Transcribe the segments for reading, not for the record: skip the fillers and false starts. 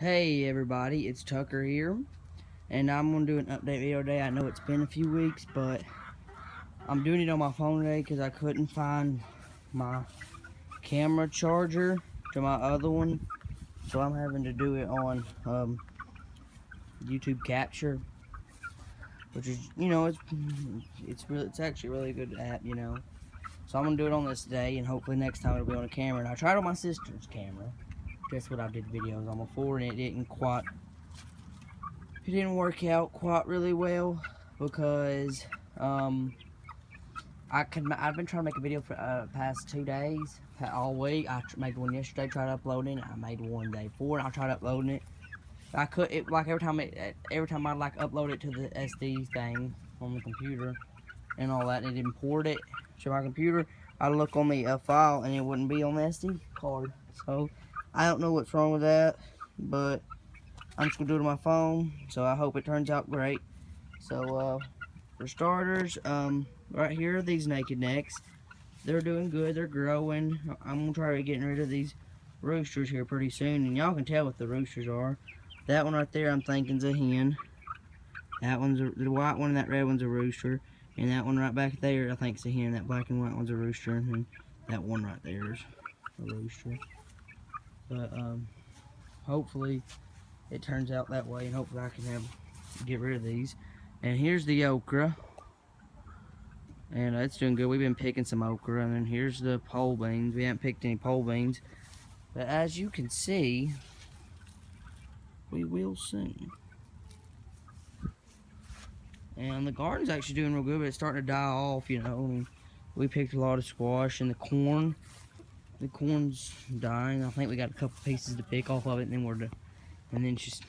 Hey everybody, it's Tucker here, and I'm going to do an update video today. I know it's been a few weeks, but I'm doing it on my phone today because I couldn't find my camera charger to my other one, so I'm having to do it on YouTube Capture, which is, it's actually a really good app, So I'm going to do it on this day, and hopefully next time it'll be on a camera. And I tried on my sister's camera. That's what I did videos on before, and it didn't work out quite really well because I've been trying to make a video for past 2 days, all week. I made one yesterday, tried uploading it. I made one day before, and I tried uploading it. I could like every time I'd like upload it to the SD thing on the computer and all that, and it import it to my computer. I look on the file and it wouldn't be on the SD card. So I don't know what's wrong with that, but I'm just gonna do it on my phone, so I hope it turns out great. So for starters, right here are these naked necks. They're doing good, they're growing. I'm gonna try getting rid of these roosters here pretty soon, and y'all can tell what the roosters are. That one right there I'm thinking's a hen. That one's the white one, and that red one's a rooster. And that one right back there I think's a hen. That black and white one's a rooster, and that one right there is a rooster. But hopefully it turns out that way, and hopefully I can get rid of these. And here's the okra, and it's doing good. We've been picking some okra. And then here's the pole beans. We haven't picked any pole beans, but as you can see, we will soon. And the garden's actually doing real good, but it's starting to die off, And we picked a lot of squash, and the corn's dying. I think we got a couple pieces to pick off of it, and then it just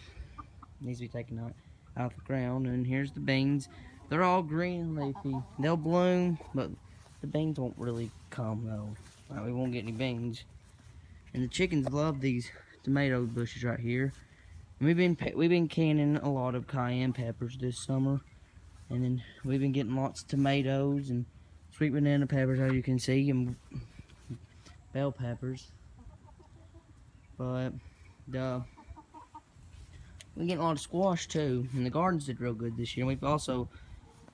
needs to be taken out of the ground. And here's the beans. They're all green and leafy. They'll bloom, but the beans won't really come though. We won't get any beans. And the chickens love these tomato bushes right here. And we've been canning a lot of cayenne peppers this summer, and then we've been getting lots of tomatoes and sweet banana peppers, as you can see, and bell peppers. But we're getting a lot of squash too, and the gardens did real good this year. We've also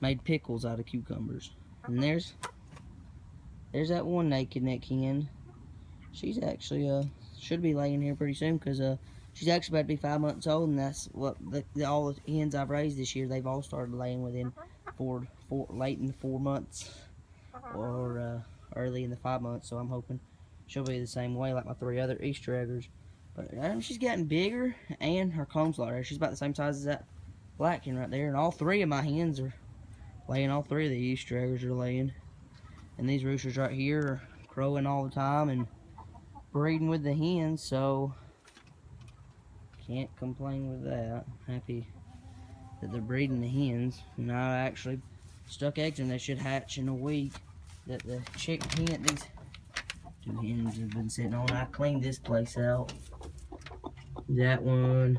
made pickles out of cucumbers. And there's that one naked neck hen. She's actually should be laying here pretty soon, because she's actually about to be 5 months old, and that's what all the hens I've raised this year, they've all started laying within late in the 4 months or early in the 5 months. So I'm hoping she'll be the same way like my 3 other Easter eggers. But she's getting bigger, and her comb's larger. She's about the same size as that black hen right there, and all 3 of my hens are laying. All 3 of the Easter eggers are laying, and these roosters right here are crowing all the time and breeding with the hens, so can't complain with that. Happy that they're breeding the hens. And I actually stuck eggs in. They should hatch in a week. That the these 2 hens have been sitting on. I cleaned this place out. That one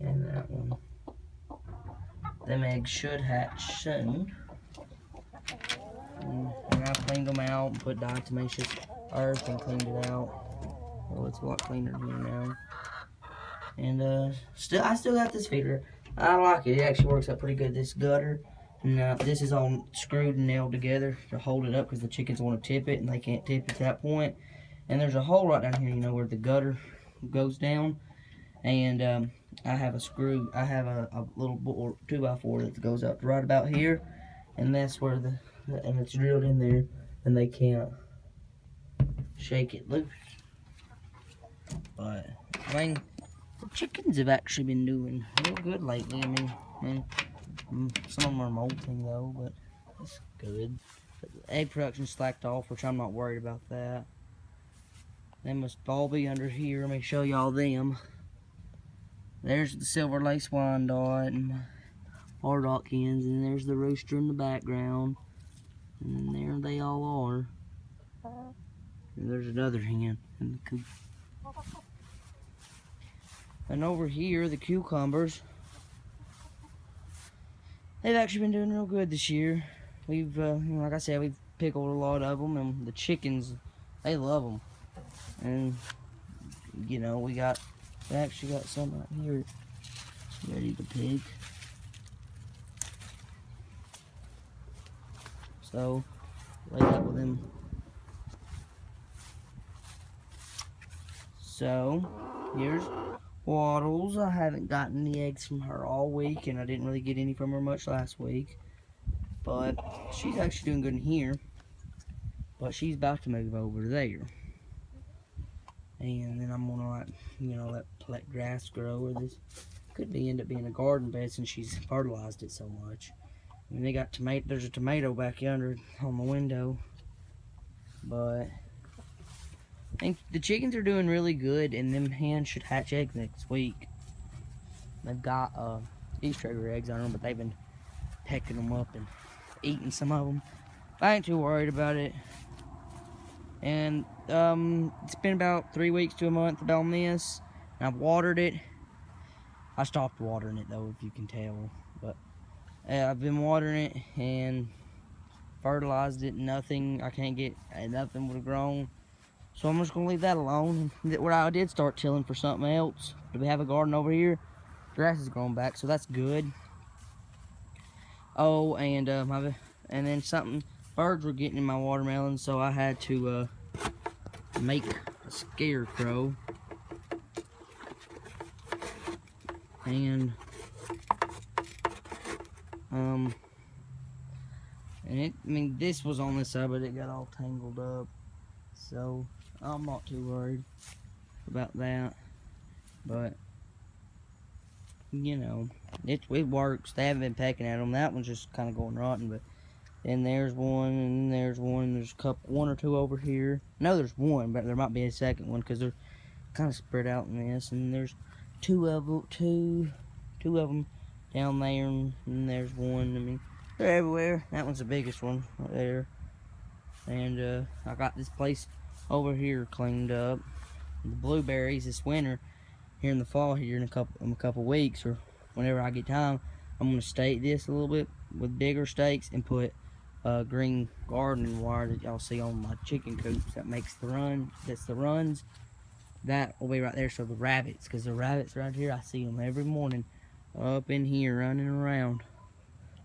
and that one. Them eggs should hatch soon. And I cleaned them out and put diatomaceous earth and cleaned it out. Oh, it's a lot cleaner here now. And I still got this feeder. I like it. It actually works out pretty good. This gutter, and this is all screwed and nailed together to hold it up, because the chickens want to tip it and they can't tip it to that point. And there's a hole right down here, where the gutter goes down. And I have a little 2x4 that goes up right about here, and that's where and it's drilled in there, and they can't shake it loose. But I mean, the chickens have actually been doing real good lately. I mean, some of them are molting though, but that's good. But the egg production slacked off, which I'm not worried about that. They must all be under here. Let me show y'all them. There's the silver lace Wyandotte and Hardock hens, and there's the rooster in the background. And there they all are. And there's another hen in the coop. And over here, the cucumbers, they've actually been doing real good this year. We've, like I said, we've pickled a lot of them, and the chickens, they love them. And, we got I actually got some right here ready to pick. So, lay that with them. So, here's Waddles. I haven't gotten any eggs from her all week, and I didn't really get any from her much last week. But she's actually doing good in here. But she's about to move over there. And then I'm gonna, like, you know, let grass grow. Or this could end up being a garden bed since she's fertilized it so much. I mean, they got tomato. There's a tomato back yonder on the window. But I think the chickens are doing really good, and them hens should hatch eggs next week. They've got Easter egg eggs on them, but they've been pecking them up and eating some of them. I ain't too worried about it. And it's been about 3 weeks to a month on this, and I've watered it. I stopped watering it though, if you can tell, but I've been watering it and fertilized it. Nothing, I can't get, nothing would have grown. So I'm just gonna leave that alone. What I did start tilling for something else. We have a garden over here. Grass is growing back, so that's good. Oh, and then something. Birds were getting in my watermelon, so I had to make a scarecrow. And I mean, this was on this side, but it got all tangled up. So I'm not too worried about that. But you know, it works. They haven't been pecking at them. That one's just kind of going rotten, but then there's one, and then there's one. There's a couple, one or two over here. No, there's one, but there might be a second one because they're kind of spread out in this. And there's two of them down there, and there's one. I mean, they're everywhere. That one's the biggest one right there. And I got this place over here cleaned up. The blueberries this winter. Here in the fall, here in a couple weeks, or whenever I get time, I'm gonna stake this a little bit with bigger stakes and put green gardening wire that y'all see on my chicken coops. That makes the run. That's the runs. That will be right there. So the rabbits, because the rabbits right here, I see them every morning up in here running around.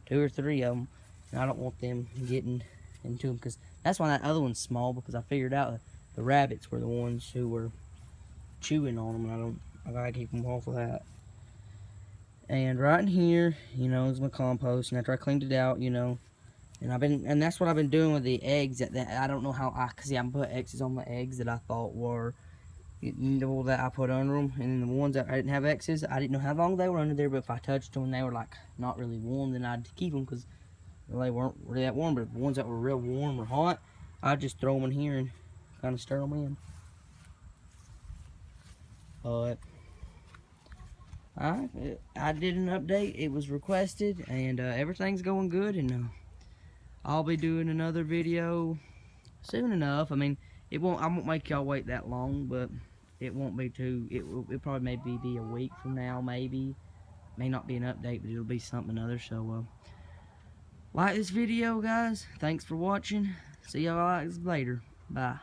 2 or 3 of them, and I don't want them getting into them, because that's why that other one's small, because I figured out that the rabbits were the ones who were chewing on them, and I gotta keep them off of that. And right in here, you know, is my compost. And after I cleaned it out, you know, and that's what I've been doing with the eggs. That I don't know how cause yeah, I put X's on the eggs that I thought were, you know, that I put under them, and the ones that I didn't have X's, I didn't know how long they were under there. But if I touched them and they were like not really warm, then I'd keep them because they weren't really that warm. But the ones that were real warm or hot, I'd just throw them in here and kind of stir them in. But I did an update. It was requested, and everything's going good. And I'll be doing another video soon enough. I mean, I won't make y'all wait that long, but it won't be too. It probably maybe be a week from now, maybe. May not be an update, but it'll be something other. So like this video, guys. Thanks for watching. See y'all later. Bye.